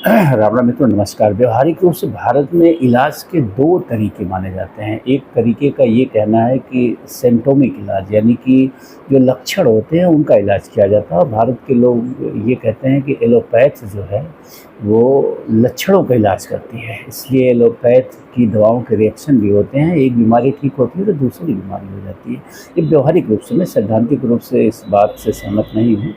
राम राम मित्रों, नमस्कार। व्यवहारिक रूप से भारत में इलाज के दो तरीके माने जाते हैं। एक तरीके का ये कहना है कि सिम्प्टोमिक इलाज, यानी कि जो लक्षण होते हैं उनका इलाज किया जाता है, और भारत के लोग ये कहते हैं कि एलोपैथ जो है वो लक्षणों का इलाज करती है। इसलिए एलोपैथ की दवाओं के रिएक्शन भी होते हैं, एक बीमारी ठीक होती है तो दूसरी बीमारी हो जाती है। ये व्यवहारिक रूप से, मैं सैद्धांतिक रूप से इस बात से सहमत नहीं हूँ।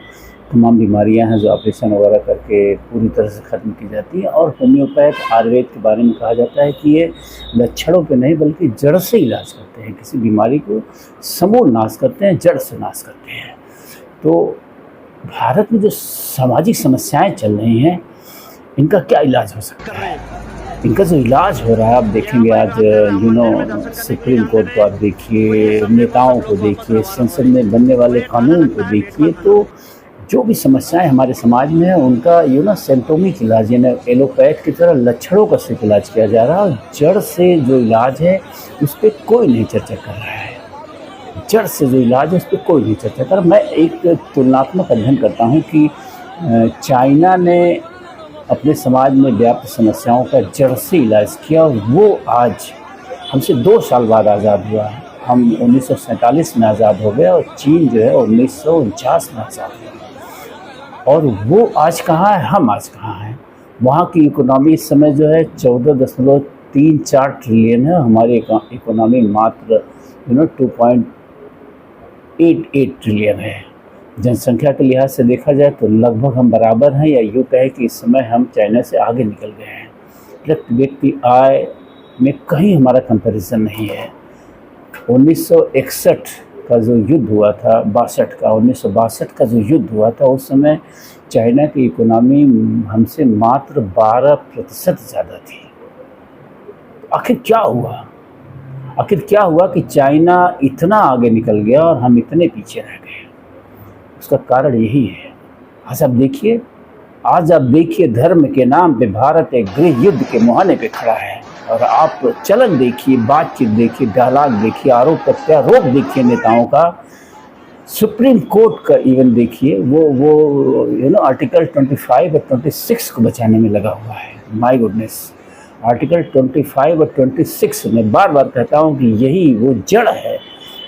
तमाम बीमारियां हैं जो ऑपरेशन वगैरह करके पूरी तरह से ख़त्म की जाती हैं, और होम्योपैथ आयुर्वेद के बारे में कहा जाता है कि ये लक्षणों पे नहीं बल्कि जड़ से इलाज करते हैं। किसी बीमारी को समूल नाश करते हैं, जड़ से नाश करते हैं। तो भारत में जो सामाजिक समस्याएं चल रही हैं, इनका क्या इलाज हो सकता है? इनका जो इलाज हो रहा है, आप देखेंगे आज सुप्रीम कोर्ट को आप देखिए, नेताओं को देखिए, संसद में बनने वाले कानून को देखिए, तो जो भी समस्याएं हमारे समाज में है उनका सिम्प्टोमिक इलाज, यानी एलोपैथ की तरह लक्षणों का सिर्फ इलाज किया जा रहा है, और जड़ से जो इलाज है उस पर कोई नहीं चर्चा कर रहा है। जड़ से जो इलाज है उस पर कोई नहीं चर्चा कर रहा। मैं एक तुलनात्मक अध्ययन करता हूँ कि चाइना ने अपने समाज में व्याप्त समस्याओं का जड़ से इलाज किया, और वो आज हमसे 2 साल बाद आज़ाद हुआ है। हम 1947 में आज़ाद हो गए, और चीन जो है 1949 में आज़ाद हुआ। और वो आज कहाँ है, हम आज कहाँ हैं। वहाँ की इकोनॉमी इस समय जो है 14.34 ट्रिलियन है, हमारी इकोनॉमी मात्र 2.88 ट्रिलियन है। जनसंख्या के लिहाज से देखा जाए तो लगभग हम बराबर हैं, या यूँ कहें कि इस समय हम चाइना से आगे निकल गए हैं। प्रति व्यक्ति आय में कहीं हमारा कंपैरिजन नहीं है। 1961 का जो युद्ध हुआ था, 1962 का जो युद्ध हुआ था, उस समय चाइना की इकोनॉमी हमसे मात्र 12% ज़्यादा थी। आखिर क्या हुआ कि चाइना इतना आगे निकल गया और हम इतने पीछे रह गए? उसका कारण यही है। आज आप देखिए धर्म के नाम पे भारत एक गृह युद्ध के मुहाने पे खड़ा है, और आप चलन देखिए, बातचीत देखिए, डायलॉग देखिए, आरोप प्रत्यारोप देखिए नेताओं का, सुप्रीम कोर्ट का इवन देखिए, वो आर्टिकल 25 और 26 को बचाने में लगा हुआ है। माय गुडनेस, आर्टिकल 25 और 26 में बार बार कहता हूँ कि यही वो जड़ है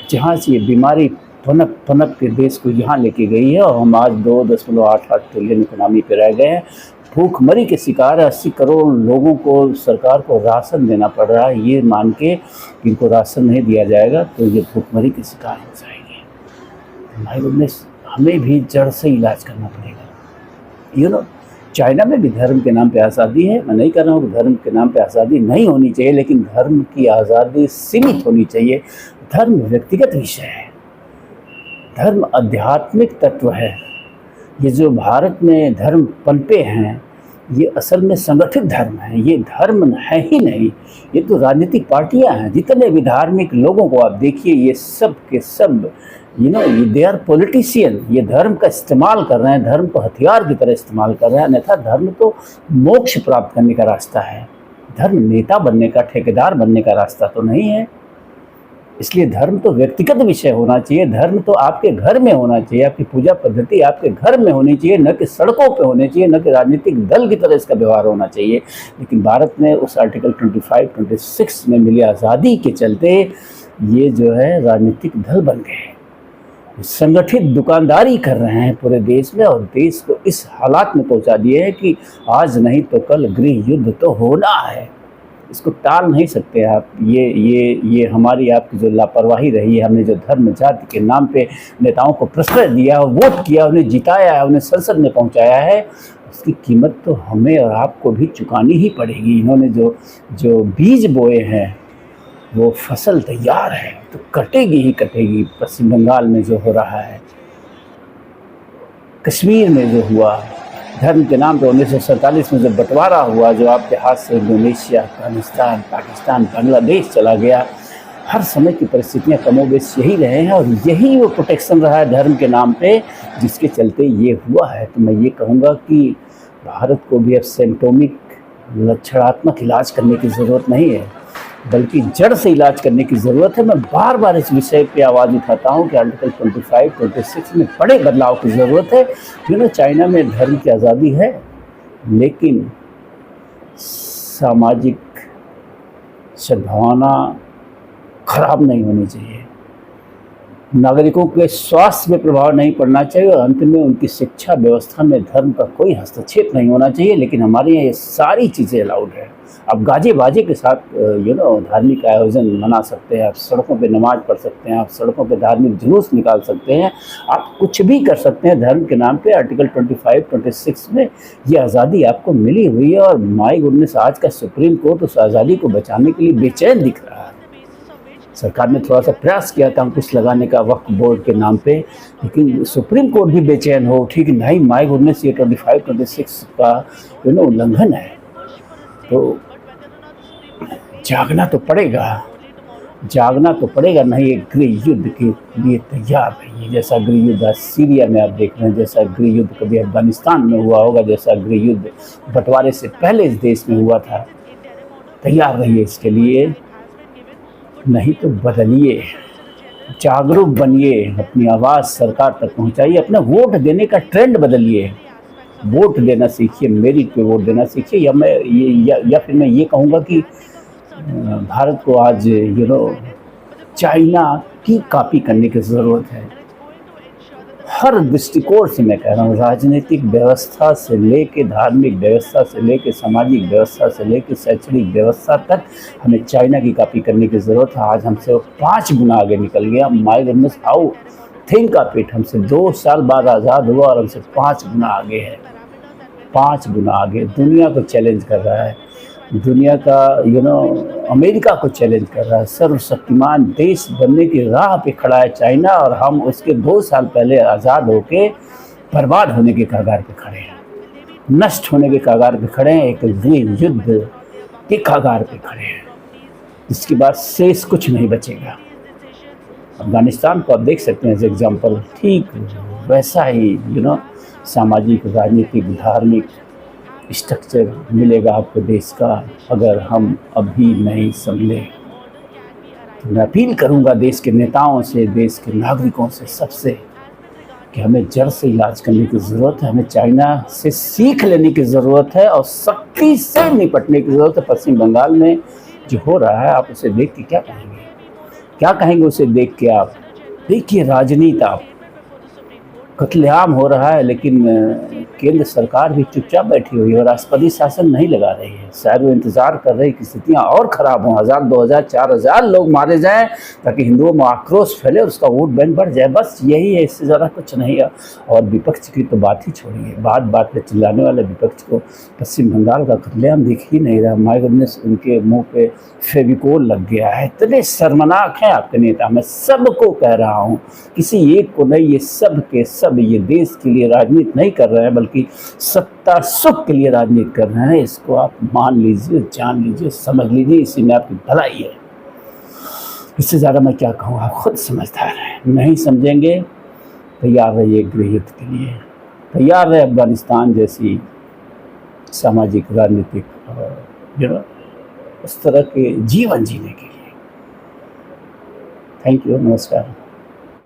जहाँ से ये बीमारी पनप के देश को यहाँ लेके गई है, और हम आज 2.88 ट्रिलियन इकोनॉमी पे रह गए हैं। भूखमरी के शिकार 80 करोड़ लोगों को सरकार को राशन देना पड़ रहा है, ये मान के कि इनको राशन नहीं दिया जाएगा तो ये भूखमरी के शिकार हो जाएंगे। माय गुडनेस, हमें भी जड़ से इलाज करना पड़ेगा। चाइना में भी धर्म के नाम पे आज़ादी है। मैं नहीं कह रहा हूँ कि धर्म के नाम पे आज़ादी नहीं होनी चाहिए, लेकिन धर्म की आज़ादी सीमित होनी चाहिए। धर्म व्यक्तिगत विषय है, धर्म आध्यात्मिक तत्व है। ये जो भारत में धर्म पनपे हैं, ये असल में संगठित धर्म है, ये धर्म है ही नहीं। ये तो राजनीतिक पार्टियां हैं। जितने भी धार्मिक लोगों को आप देखिए, ये सब के सब दे आर पॉलिटिशियन। ये धर्म का इस्तेमाल कर रहे हैं, धर्म को हथियार की तरह इस्तेमाल कर रहे हैं। अन्यथा धर्म तो मोक्ष प्राप्त करने का रास्ता है, धर्म नेता बनने का, ठेकेदार बनने का रास्ता तो नहीं है। इसलिए धर्म तो व्यक्तिगत विषय होना चाहिए। धर्म तो आपके घर में होना चाहिए, आपकी पूजा पद्धति आपके घर में होनी चाहिए, न कि सड़कों पे होनी चाहिए, न कि राजनीतिक दल की तरह इसका व्यवहार होना चाहिए। लेकिन भारत में उस आर्टिकल 25, 26 में मिली आज़ादी के चलते ये जो है राजनीतिक दल बन गए, संगठित दुकानदारी कर रहे हैं पूरे देश में, और देश को इस हालात में पहुंचा दिए है कि आज नहीं तो कल गृह युद्ध तो होना है। इसको टाल नहीं सकते आप। ये हमारी आपकी जो लापरवाही रही है, हमने जो धर्म जाति के नाम पे नेताओं को प्रश्रय दिया, वोट किया, उन्हें जिताया है, उन्हें संसद में पहुंचाया है, उसकी कीमत तो हमें और आपको भी चुकानी ही पड़ेगी। इन्होंने जो बीज बोए हैं वो फसल तैयार है तो कटेगी ही कटेगी। पश्चिम बंगाल में जो हो रहा है, कश्मीर में जो हुआ, धर्म के नाम पे 1947 में जो बंटवारा हुआ, जो आपके हाथ से इंडोनेशिया, अफगानिस्तान, पाकिस्तान, बांग्लादेश चला गया, हर समय की परिस्थितियां कमोबेश यही रहे हैं, और यही वो प्रोटेक्शन रहा है धर्म के नाम पे, जिसके चलते ये हुआ है। तो मैं ये कहूँगा कि भारत को भी अब सिम्प्टोमिक लक्षणात्मक इलाज करने की ज़रूरत नहीं है, बल्कि जड़ से इलाज करने की ज़रूरत है। मैं बार बार इस विषय पे आवाज़ उठाता हूँ कि आर्टिकल 25, 26 में बड़े बदलाव की ज़रूरत है। चाइना में धर्म की आज़ादी है, लेकिन सामाजिक सद्भावना खराब नहीं होनी चाहिए, नागरिकों के स्वास्थ्य में प्रभाव नहीं पड़ना चाहिए और अंत में उनकी शिक्षा व्यवस्था में धर्म का कोई हस्तक्षेप नहीं होना चाहिए। लेकिन हमारे यहाँ ये सारी चीज़ें अलाउड है। आप गाजे बाजे के साथ धार्मिक आयोजन मना सकते हैं, आप सड़कों पे नमाज पढ़ सकते हैं, आप सड़कों पे धार्मिक जुलूस निकाल सकते हैं, आप कुछ भी कर सकते हैं धर्म के नाम पे। आर्टिकल 25, 26 में ये आज़ादी आपको मिली हुई है और माय गुडनेस आज का सुप्रीम कोर्ट उस आज़ादी को बचाने के लिए बेचैन दिख रहा है। सरकार ने थोड़ा सा प्रयास किया था अंकुश लगाने का वक्फ बोर्ड के नाम पे, लेकिन सुप्रीम कोर्ट भी बेचैन हो, ठीक नहीं, माय गुडनेस ये 25, 26 का उल्लंघन है। तो जागना तो पड़ेगा, नहीं एक गृह युद्ध के लिए तैयार रहिए। जैसा गृह युद्ध आज सीरिया में आप देख रहे हैं, जैसा गृह युद्ध कभी अफगानिस्तान में हुआ होगा, जैसा गृह युद्ध बंटवारे से पहले इस देश में हुआ था, तैयार रहिए इसके लिए। नहीं तो बदलिए, जागरूक बनिए, अपनी आवाज़ सरकार तक पहुंचाइए, अपना वोट देने का ट्रेंड बदलिए, वोट देना सीखिए, मेरिट पे वोट देना सीखिए। या फिर मैं ये कहूँगा कि भारत को आज चाइना की कॉपी करने की ज़रूरत है। हर दृष्टिकोण से मैं कह रहा हूँ, राजनीतिक व्यवस्था से लेके धार्मिक व्यवस्था से लेके सामाजिक व्यवस्था से लेके शैक्षणिक व्यवस्था तक हमें चाइना की कॉपी करने की ज़रूरत है। आज हमसे वो 5 गुना आगे निकल गया। My goodness, how think of it, हमसे 2 साल बाद आज़ाद हुआ और हमसे 5 गुना आगे है, 5 गुना आगे। दुनिया को चैलेंज कर रहा है, दुनिया का अमेरिका को चैलेंज कर रहा है। सर्वशक्तिमान देश बनने की राह पे खड़ा है चाइना, और हम उसके 2 साल पहले आज़ाद होके बर्बाद होने के कगार पे खड़े हैं, नष्ट होने के कगार पे खड़े हैं, एक गृह युद्ध के कगार पे खड़े हैं। इसके बाद शेष कुछ नहीं बचेगा। अफगानिस्तान को आप देख सकते हैं एज एग्जाम्पल, ठीक वैसा ही सामाजिक, राजनीतिक, धार्मिक स्ट्रक्चर मिलेगा आपको देश का, अगर हम अभी नहीं संभले। तो मैं अपील करूंगा देश के नेताओं से, देश के नागरिकों से, सबसे, कि हमें जड़ से इलाज करने की ज़रूरत है, हमें चाइना से सीख लेने की ज़रूरत है और सख्ती से निपटने की ज़रूरत है। पश्चिम बंगाल में जो हो रहा है, आप उसे देख के क्या कहेंगे उसे देख के आप देखिए, राजनीति आप कत्लेआम हो रहा है, लेकिन केंद्र सरकार भी चुपचाप बैठी हुई है और राष्ट्रपति शासन नहीं लगा रही है। शायद वो इंतज़ार कर रही कि स्थितियाँ और ख़राब हों, 1000, 2000, 4000 लोग मारे जाएं ताकि हिंदुओं में आक्रोश फैले और उसका वोट बैंक बढ़ जाए, बस यही है, इससे ज़्यादा कुछ नहीं है। और विपक्ष की तो बात ही छोड़िए, बात बात पे चिल्लाने वाले विपक्ष को पश्चिम बंगाल का कत्लेआम दिख ही नहीं रहा। माय गुडनेस, उनके मुँह पे फेविकोल लग गया है। इतने शर्मनाक हैं आपके नेता, मैं सबको कह रहा हूँ, किसी एक को नहीं, ये सब के सब ये देश के लिए राजनीति नहीं कर रहे हैं, बल्कि सत्ता सुख के लिए राजनीति कर रहे हैं। इसको आप मान लीजिए, जान लीजिए, समझ लीजिए, इसी में आपकी भलाई है। इससे ज़्यादा मैं क्या कहूँ, आप खुद समझदार हैं। नहीं समझेंगे, तैयार रहिए गृह युद्ध के लिए, तैयार रहे अफगानिस्तान जैसी सामाजिक, राजनीतिक उस तरह के जीवन जीने के लिए। थैंक यू, नमस्कार।